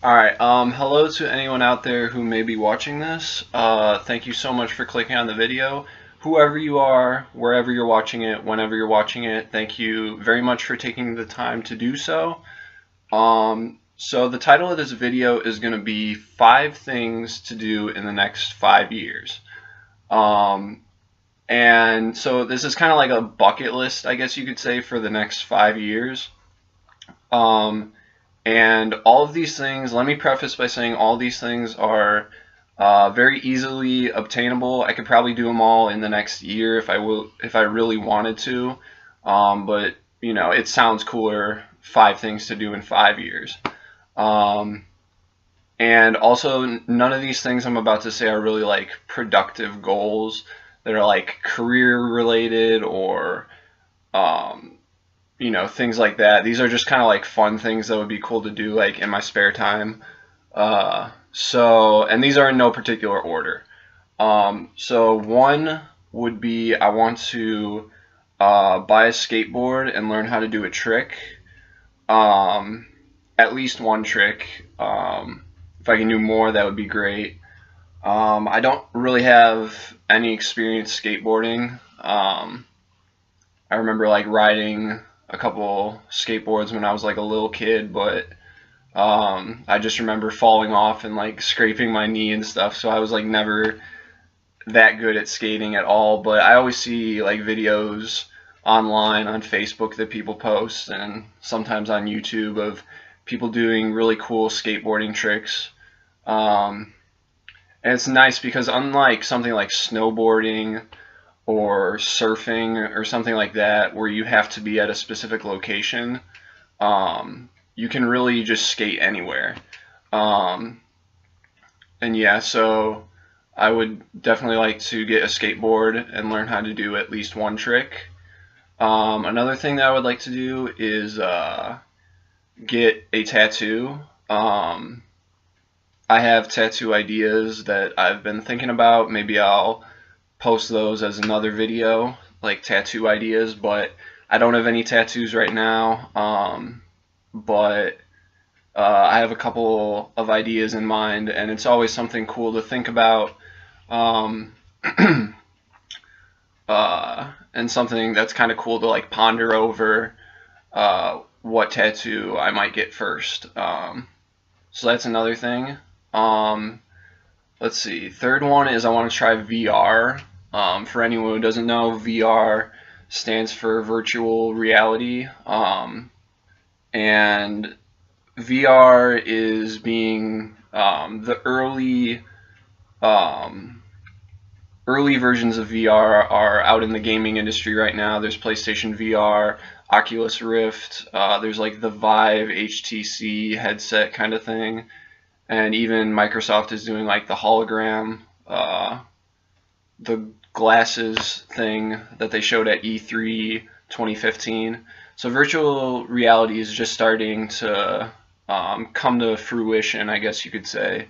Alright, hello to anyone out there who may be watching this. Thank you so much for clicking on the video. Whoever you are, wherever you're watching it, whenever you're watching it, thank you very much for taking the time to do so. So the title of this video is going to be 5 things to do in the next 5 years. And so this is kind of like a bucket list, I guess you could say, for the next 5 years. And all of these things, let me preface by saying all these things are very easily obtainable. I could probably do them all in the next year if I really wanted to. But you know, it sounds cooler. 5 things to do in 5 years. And also, none of these things I'm about to say are really like productive goals that are like career related or you know, things like that. These are just kind of like fun things that would be cool to do like in my spare time. And these are in no particular order. So one would be I want to buy a skateboard and learn how to do a trick. At least one trick. If I can do more, that would be great. I don't really have any experience skateboarding. I remember like riding a couple skateboards when I was like a little kid, but I just remember falling off and like scraping my knee and stuff, so I was like never that good at skating at all. But I always see like videos online on Facebook that people post and sometimes on YouTube of people doing really cool skateboarding tricks. And it's nice because unlike something like snowboarding or surfing or something like that where you have to be at a specific location, you can really just skate anywhere. Um, and yeah, so I would definitely like to get a skateboard and learn how to do at least one trick. Another thing that I would like to do is get a tattoo. I have tattoo ideas that I've been thinking about. Maybe I'll post those as another video, like tattoo ideas, but I don't have any tattoos right now. But I have a couple of ideas in mind, and it's always something cool to think about, um, and something that's kind of cool to like ponder over what tattoo I might get first. So that's another thing. Um, let's see. Third one is I want to try VR. For anyone who doesn't know, VR stands for virtual reality. And VR is being the early versions of VR are out in the gaming industry right now. There's PlayStation VR, Oculus Rift, there's like the Vive HTC headset kind of thing, and even Microsoft is doing like the hologram, the glasses thing that they showed at E3 2015. So virtual reality is just starting to come to fruition, I guess you could say.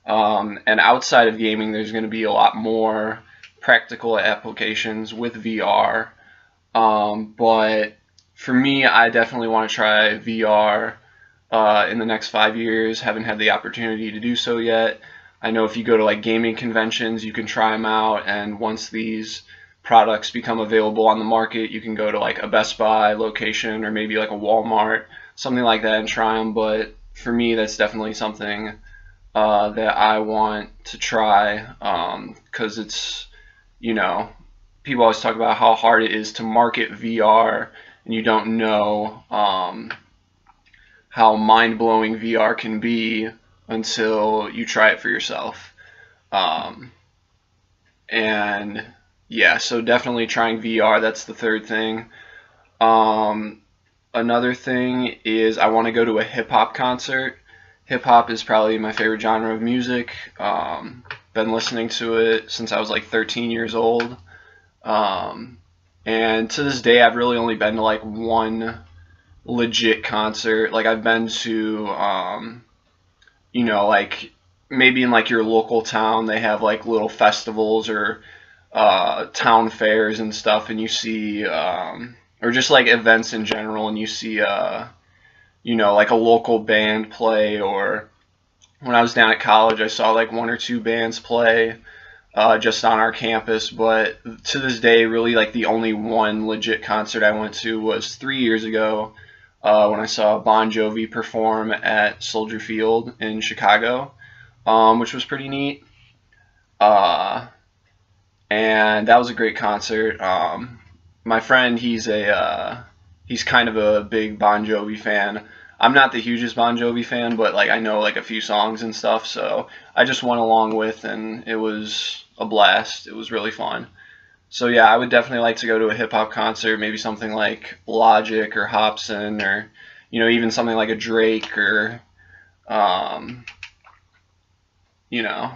And outside of gaming, there's going to be a lot more practical applications with VR. But for me, I definitely want to try VR in the next 5 years. Haven't had the opportunity to do so yet. I know if you go to like gaming conventions, you can try them out, and once these products become available on the market, you can go to like a Best Buy location or maybe like a Walmart, something like that, and try them. But for me, that's definitely something that I want to try, because it's, you know, people always talk about how hard it is to market VR, and you don't know how mind-blowing VR can be until you try it for yourself. Um, and yeah, so definitely trying VR, that's the third thing. Um, Another thing is I want to go to a hip-hop concert. Hip-hop is probably my favorite genre of music. Been listening to it since I was like 13 years old. And to this day, I've really only been to like one legit concert. Like I've been to, you know, like maybe in like your local town, they have like little festivals or town fairs and stuff, and you see, or just like events in general, and you see, you know, like a local band play, or when I was down at college, I saw like one or two bands play just on our campus, but to this day, really like the only one legit concert I went to was 3 years ago when I saw Bon Jovi perform at Soldier Field in Chicago, which was pretty neat. Uh, and that was a great concert. My friend, he's kind of a big Bon Jovi fan. I'm not the hugest Bon Jovi fan, but like I know like a few songs and stuff, so I just went along with, and it was a blast. It was really fun. So yeah, I would definitely like to go to a hip hop concert, maybe something like Logic or Hopsin, or even something like a Drake, or um, you know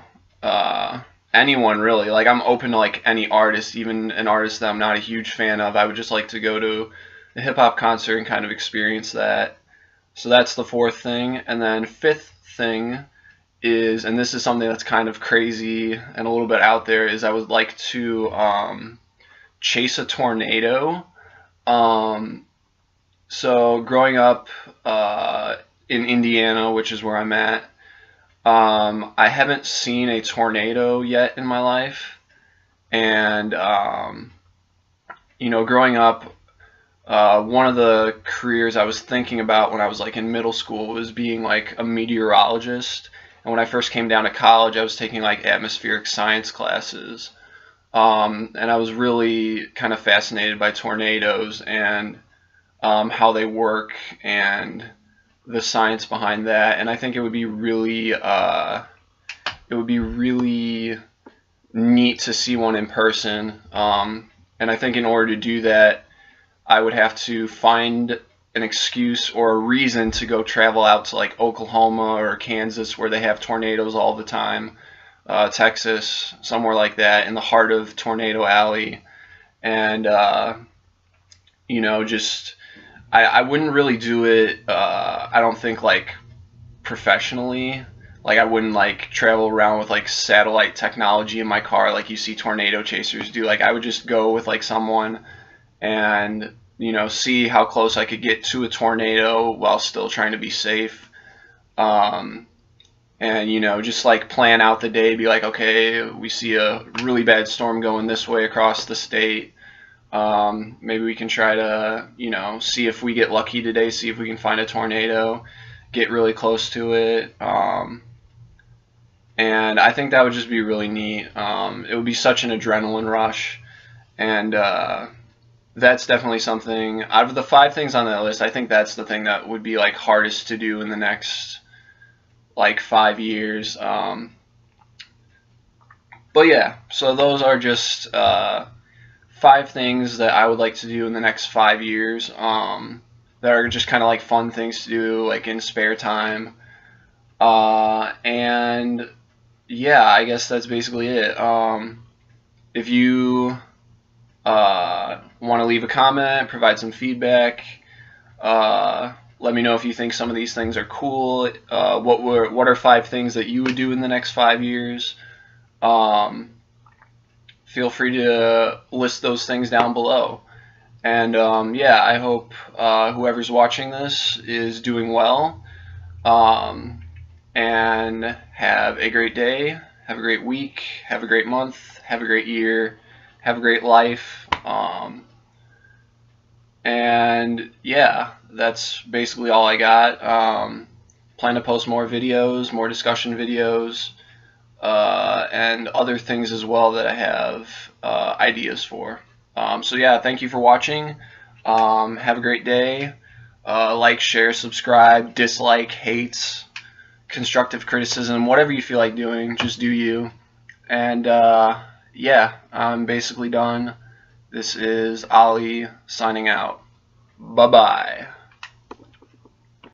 anyone really. Like I'm open to like any artist, even an artist that I'm not a huge fan of. I would just like to go to a hip hop concert and kind of experience that. So that's the fourth thing. And then fifth thing is, and this is something that's kind of crazy and a little bit out there, is I would like to chase a tornado. So growing up in Indiana, which is where I'm at, I haven't seen a tornado yet in my life. And growing up, one of the careers I was thinking about when I was like in middle school was being like a meteorologist. And when I first came down to college, I was taking like atmospheric science classes. And I was really kind of fascinated by tornadoes and how they work and the science behind that. And I think it would be really neat to see one in person. And I think in order to do that, I would have to find an excuse or a reason to go travel out to like Oklahoma or Kansas, where they have tornadoes all the time, Texas, somewhere like that, in the heart of Tornado Alley. And just I wouldn't really do it, I don't think, like professionally. Like I wouldn't like travel around with like satellite technology in my car like you see tornado chasers do. Like I would just go with like someone and see how close I could get to a tornado while still trying to be safe. And just like plan out the day, be like, okay, we see a really bad storm going this way across the state. Maybe we can try to see if we get lucky today, see if we can find a tornado, get really close to it. And I think that would just be really neat. It would be such an adrenaline rush, and that's definitely something. Out of the 5 things on that list, I think that's the thing that would be like hardest to do in the next like 5 years. But yeah, so those are just 5 things that I would like to do in the next 5 years. That are just kind of like fun things to do, like in spare time. And yeah, I guess that's basically it. If you want to leave a comment, provide some feedback, let me know if you think some of these things are cool. What are 5 things that you would do in the next 5 years? Feel free to list those things down below. And yeah, I hope whoever's watching this is doing well. And have a great day, have a great week, have a great month, have a great year, have a great life. And yeah, that's basically all I got. Plan to post more videos, more discussion videos, and other things as well that I have ideas for. So yeah, thank you for watching. Have a great day. Like, share, subscribe, dislike, hates, constructive criticism, whatever you feel like doing, just do you. And yeah, I'm basically done. This is Ali signing out. Bye-bye.